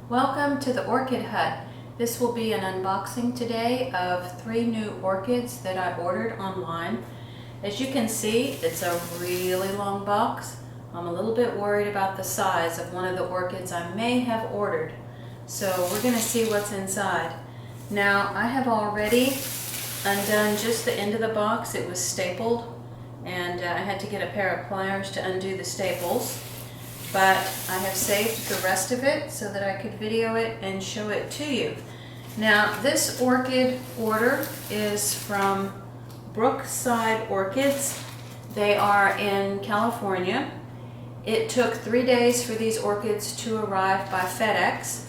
Welcome to the Orchid Hut. This will be an unboxing today of 3 new orchids that I ordered online. As you can see, it's a really long box. I'm a little bit worried about the size of one of the orchids I may have ordered. So we're going to see what's inside. Now, I have already undone just the end of the box. It was stapled and I had to get a pair of pliers to undo the staples. But I have saved the rest of it so that I could video it and show it to you. Now, this orchid order is from Brookside Orchids. They are in California. It took 3 days for these orchids to arrive by FedEx.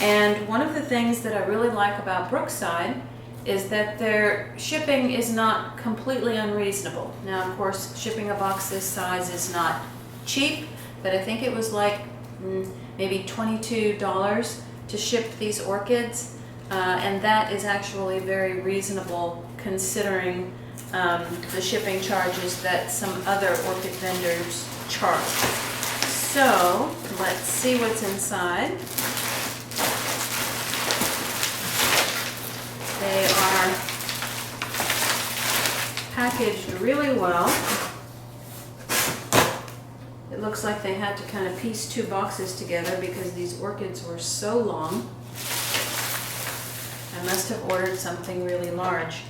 And one of the things that I really like about Brookside is that their shipping is not completely unreasonable. Now, of course, shipping a box this size is not cheap, but I think it was like maybe $22 to ship these orchids, and that is actually very reasonable considering the shipping charges that some other orchid vendors charge. So let's see what's inside. They are packaged really well. It looks like they had to kind of piece 2 boxes together because these orchids were so long. I must have ordered something really large.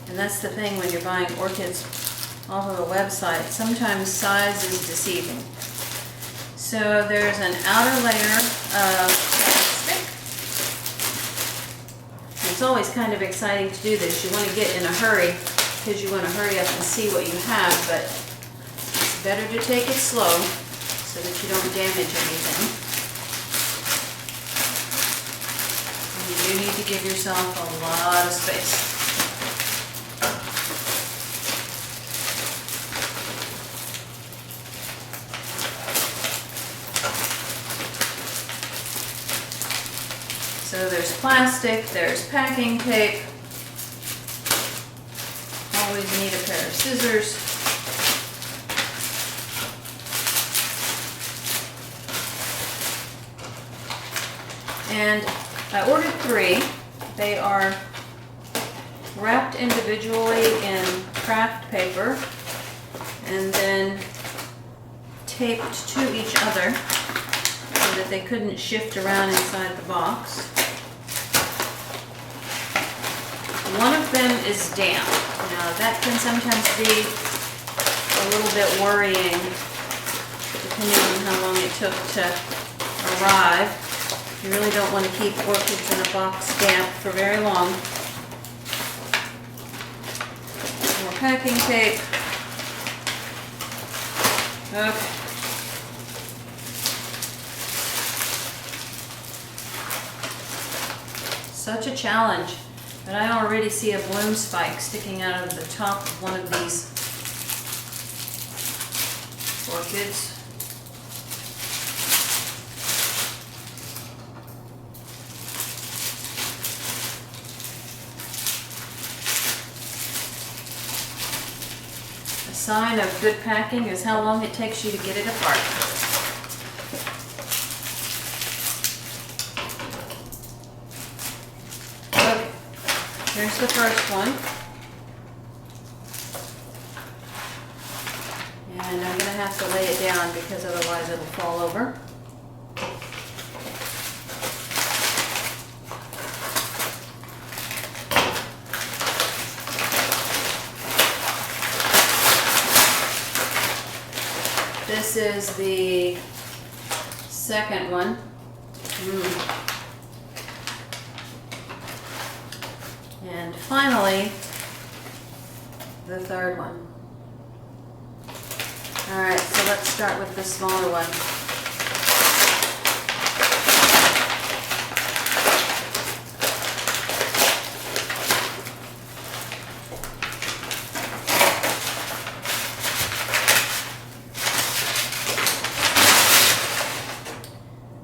And that's the thing when you're buying orchids off of a website. Sometimes size is deceiving. So there's an outer layer of plastic. It's always kind of exciting to do this. You want to get in a hurry because you want to hurry up and see what you have, but it's better to take it slow so that you don't damage anything. And you do need to give yourself a lot of space. So there's plastic, there's packing tape. Always need a pair of scissors. And I ordered 3. They are wrapped individually in craft paper and then taped to each other so that they couldn't shift around inside the box. One of them is damp. Now that can sometimes be a little bit worrying depending on how long it took to arrive. You really don't want to keep orchids in a box damp for very long. More packing tape. Okay. Such a challenge, but I already see a bloom spike sticking out of the top of one of these orchids. A sign of good packing is how long it takes you to get it apart. Okay, here's the first one. And I'm going to have to lay it down because otherwise it'll fall over. This is the second one. And finally, the third one. All right, so let's start with the smaller one.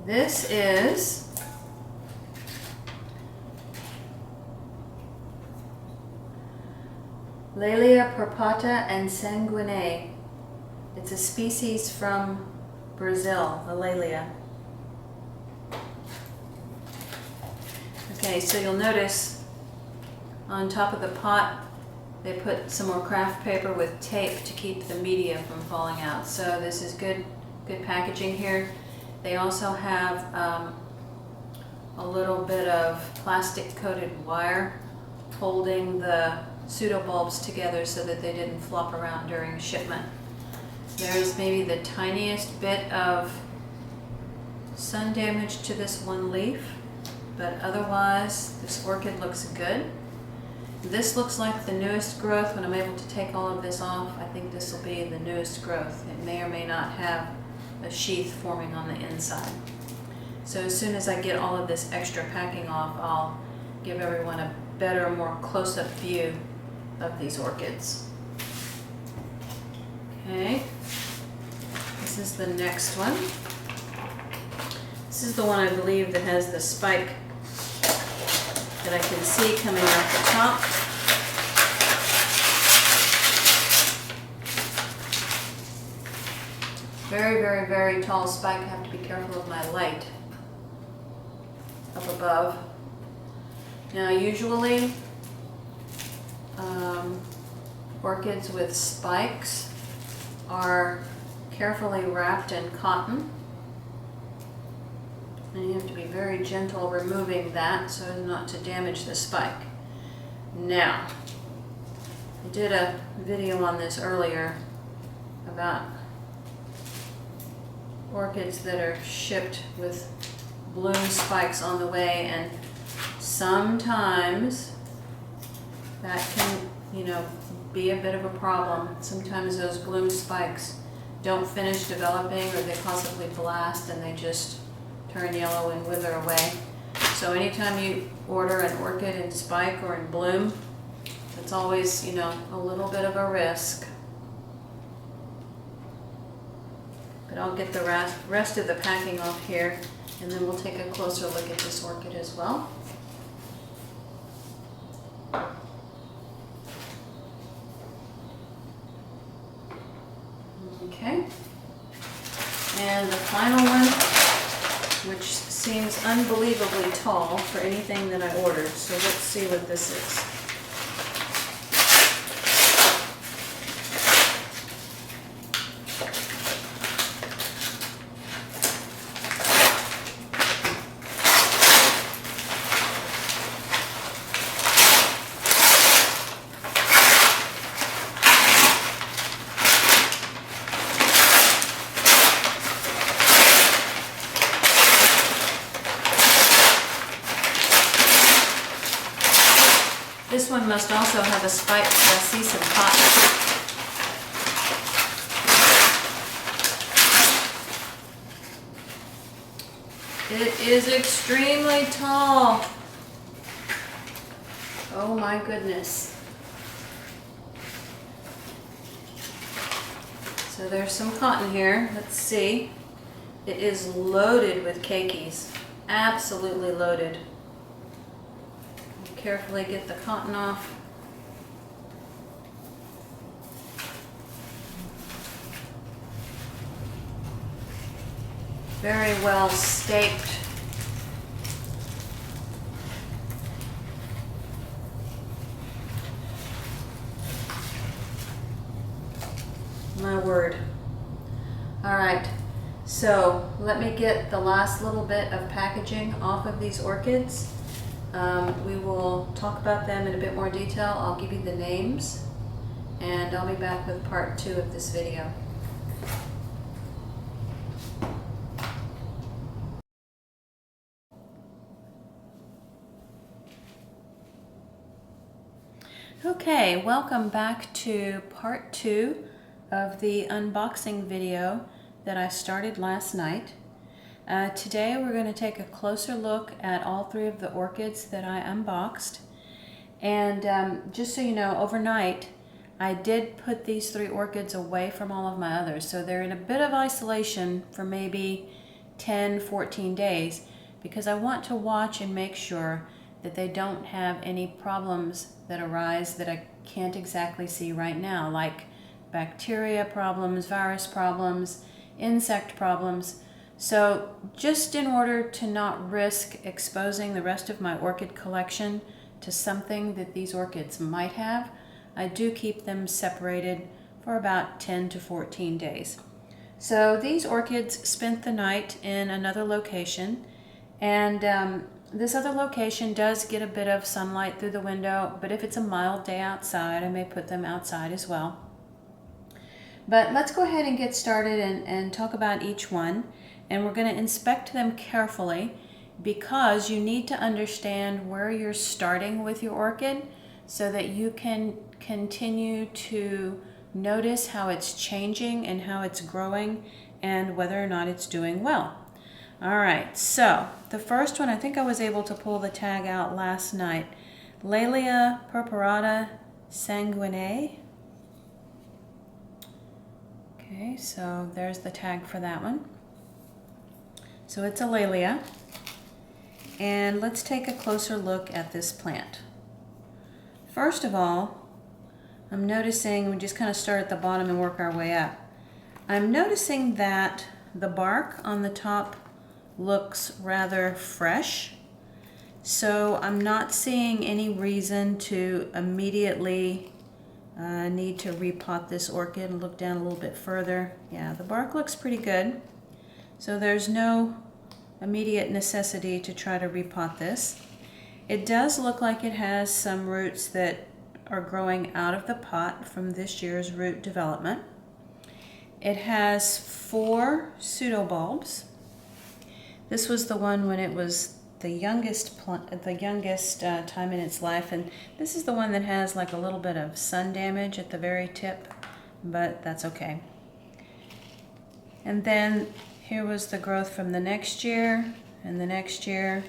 This is Laelia purpata and sanguinae. It's a species from Brazil, the Laelia. Okay, so you'll notice on top of the pot they put some more craft paper with tape to keep the media from falling out. So this is good packaging here. They also have a little bit of plastic coated wire holding the pseudobulbs together so that they didn't flop around during shipment. There's maybe the tiniest bit of sun damage to this one leaf, but otherwise this orchid looks good. This looks like the newest growth. When I'm able to take all of this off, I think this will be the newest growth. It may or may not have a sheath forming on the inside. So as soon as I get all of this extra packing off, I'll give everyone a better, more close-up view of these orchids. Okay, this is the next one. This is the one I believe that has the spike that I can see coming out the top. Very, very, very tall spike. I have to be careful of my light up above. Now usually orchids with spikes are carefully wrapped in cotton. And you have to be very gentle removing that so as not to damage the spike. Now, I did a video on this earlier about orchids that are shipped with bloom spikes on the way, and sometimes that can, be a bit of a problem. Sometimes those bloom spikes don't finish developing, or they possibly blast and they just turn yellow and wither away. So anytime you order an orchid in spike or in bloom, it's always, a little bit of a risk. But I'll get the rest of the packing off here, and then we'll take a closer look at this orchid as well. Okay. And the final one, which seems unbelievably tall for anything that I ordered. So let's see what this is. This one must also have a spike, because I see some cotton. It is extremely tall. Oh my goodness. So there's some cotton here. Let's see. It is loaded with keikis. Absolutely loaded. Carefully get the cotton off. Very well staked. My word. All right, so let me get the last little bit of packaging off of these orchids. We will talk about them in a bit more detail. I'll give you the names, and I'll be back with part 2 of this video. Okay, welcome back to part 2 of the unboxing video that I started last night. Today we're going to take a closer look at all 3 of the orchids that I unboxed. And just so you know, overnight I did put these 3 orchids away from all of my others. So they're in a bit of isolation for maybe 10, 14 days, because I want to watch and make sure that they don't have any problems that arise that I can't exactly see right now, like bacteria problems, virus problems, insect problems. So just in order to not risk exposing the rest of my orchid collection to something that these orchids might have, I do keep them separated for about 10 to 14 days. So these orchids spent the night in another location, and this other location does get a bit of sunlight through the window, but if it's a mild day outside, I may put them outside as well. But let's go ahead and get started and talk about each one. And we're going to inspect them carefully because you need to understand where you're starting with your orchid so that you can continue to notice how it's changing and how it's growing and whether or not it's doing well. All right, so the first one, I think I was able to pull the tag out last night. Laelia purpurata sanguinea. Okay, so there's the tag for that one. So it's a Laelia. And let's take a closer look at this plant. First of all, I'm noticing, we just kind of start at the bottom and work our way up. I'm noticing that the bark on the top looks rather fresh. So I'm not seeing any reason to immediately need to repot this orchid and look down a little bit further. Yeah, the bark looks pretty good. So there's no immediate necessity to try to repot this. It does look like it has some roots that are growing out of the pot from this year's root development. It has 4 pseudobulbs. This was the one when it was the youngest time in its life, and this is the one that has like a little bit of sun damage at the very tip, but that's okay. And then here was the growth from the next year and the next year,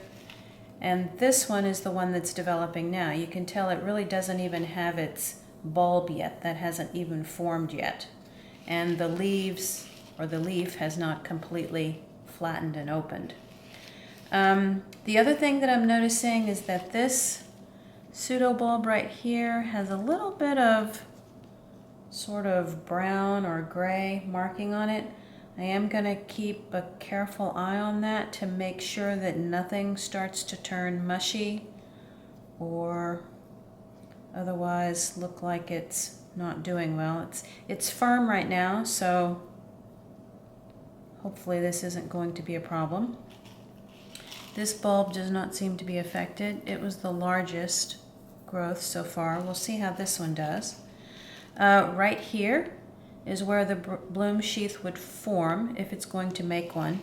and this one is the one that's developing now. You can tell it really doesn't even have its bulb yet. That hasn't even formed yet, and the leaves or the leaf has not completely flattened and opened. The other thing that I'm noticing is that this pseudobulb right here has a little bit of sort of brown or gray marking on it. I am going to keep a careful eye on that to make sure that nothing starts to turn mushy or otherwise look like it's not doing well. It's firm right now, so hopefully this isn't going to be a problem. This bulb does not seem to be affected. It was the largest growth so far. We'll see how this one does. Right here is where the bloom sheath would form if it's going to make one.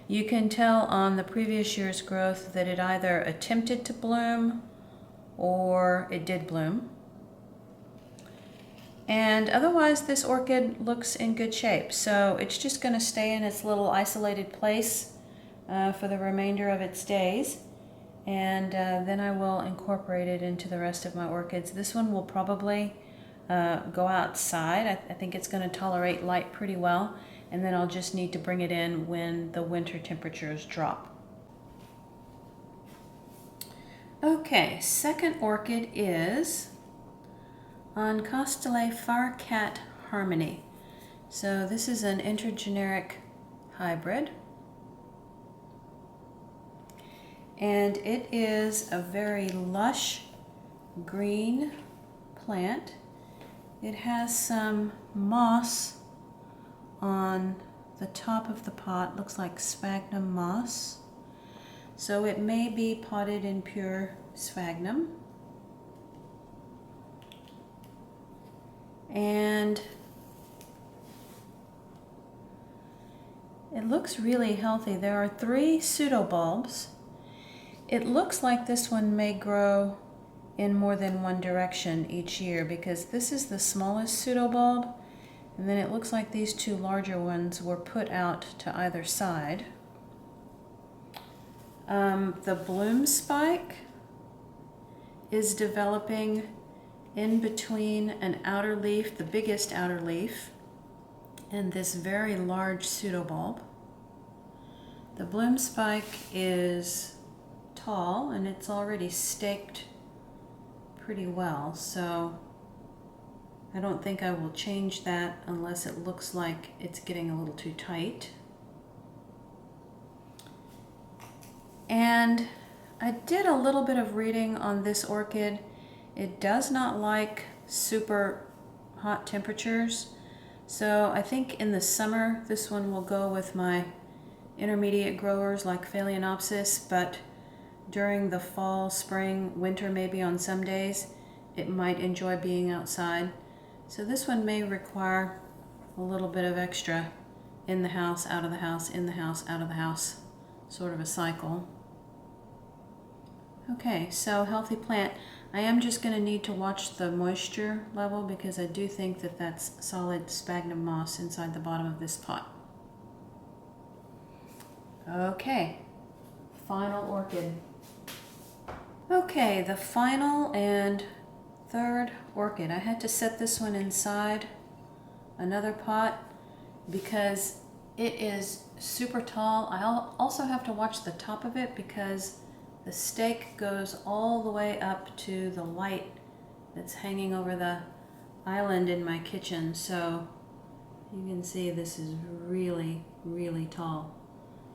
You can tell on the previous year's growth that it either attempted to bloom or it did bloom. And otherwise this orchid looks in good shape. So it's just going to stay in its little isolated place for the remainder of its days, and then I will incorporate it into the rest of my orchids. This one will probably go outside. I think it's going to tolerate light pretty well, and then I'll just need to bring it in when the winter temperatures drop. Okay, second orchid is Oncostyle Farcat Harmony. So this is an intergeneric hybrid. And it is a very lush green plant. It has some moss on the top of the pot, looks like sphagnum moss. So it may be potted in pure sphagnum. And it looks really healthy. There are 3 pseudobulbs. It looks like this one may grow in more than one direction each year because this is the smallest pseudobulb, and then it looks like these 2 larger ones were put out to either side. The bloom spike is developing in between an outer leaf, the biggest outer leaf, and this very large pseudobulb. The bloom spike is tall and it's already staked pretty well, so I don't think I will change that unless it looks like it's getting a little too tight. And I did a little bit of reading on this orchid. It does not like super hot temperatures. So I think in the summer, this one will go with my intermediate growers like Phalaenopsis, but during the fall, spring, winter, maybe on some days, it might enjoy being outside. So this one may require a little bit of extra in the house, out of the house, in the house, out of the house, sort of a cycle. Okay, so healthy plant. I am just going to need to watch the moisture level because I do think that that's solid sphagnum moss inside the bottom of this pot. Okay, final orchid. Okay, the final and third orchid. I had to set this one inside another pot because it is super tall. I also have to watch the top of it because the stake goes all the way up to the light that's hanging over the island in my kitchen. So you can see this is really, really tall.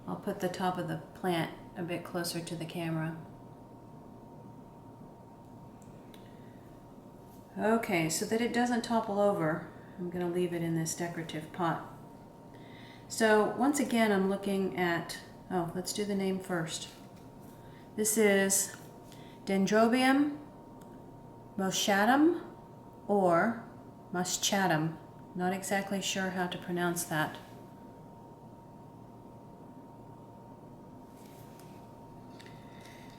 I'll put the top of the plant a bit closer to the camera. Okay, so that it doesn't topple over, I'm going to leave it in this decorative pot. So once again, I'm looking at, let's do the name first. This is Dendrobium moschatum or moschatum. Not exactly sure how to pronounce that.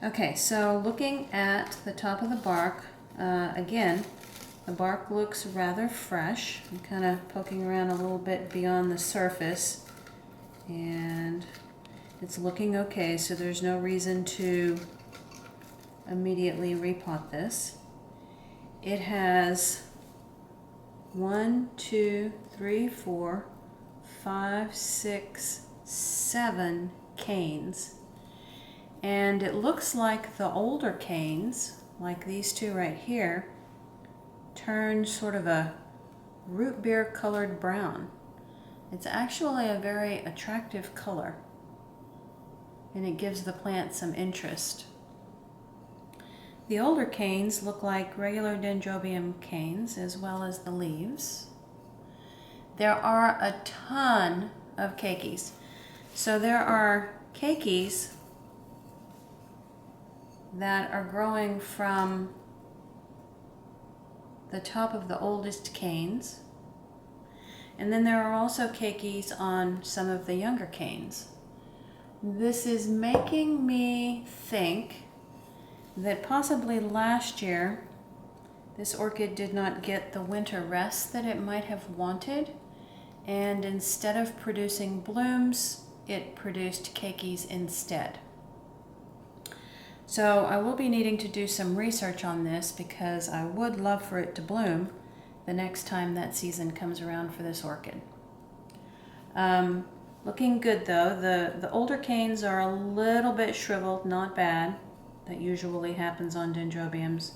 Okay, so looking at the top of the bark, again, the bark looks rather fresh. I'm kind of poking around a little bit beyond the surface and it's looking okay, so there's no reason to immediately repot this. It has 1, 2, 3, 4, 5, 6, 7 canes. And it looks like the older canes, like these two right here, turn sort of a root beer colored brown. It's actually a very attractive color and it gives the plant some interest. The older canes look like regular Dendrobium canes as well as the leaves. There are a ton of keikis. So there are keikis that are growing from the top of the oldest canes. And then there are also keikis on some of the younger canes. This is making me think that possibly last year this orchid did not get the winter rest that it might have wanted, and instead of producing blooms, it produced keikis instead. So I will be needing to do some research on this because I would love for it to bloom the next time that season comes around for this orchid. Looking good though. The older canes are a little bit shriveled, not bad. That usually happens on Dendrobiums.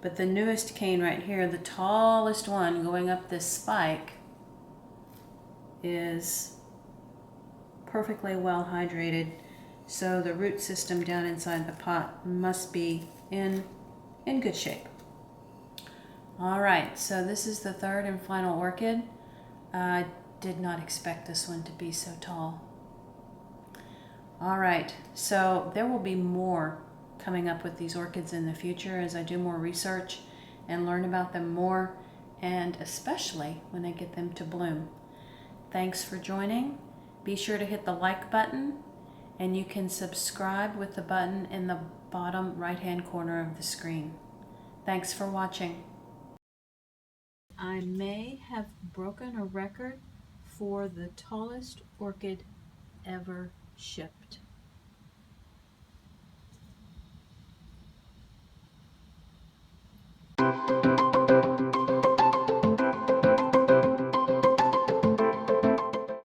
But the newest cane right here, the tallest one going up this spike, is perfectly well hydrated. So the root system down inside the pot must be in good shape. All right, so this is the third and final orchid. I did not expect this one to be so tall. All right, so there will be more coming up with these orchids in the future as I do more research and learn about them more, and especially when I get them to bloom. Thanks for joining. Be sure to hit the like button, and you can subscribe with the button in the bottom right-hand corner of the screen. Thanks for watching. I may have broken a record for the tallest orchid ever shipped.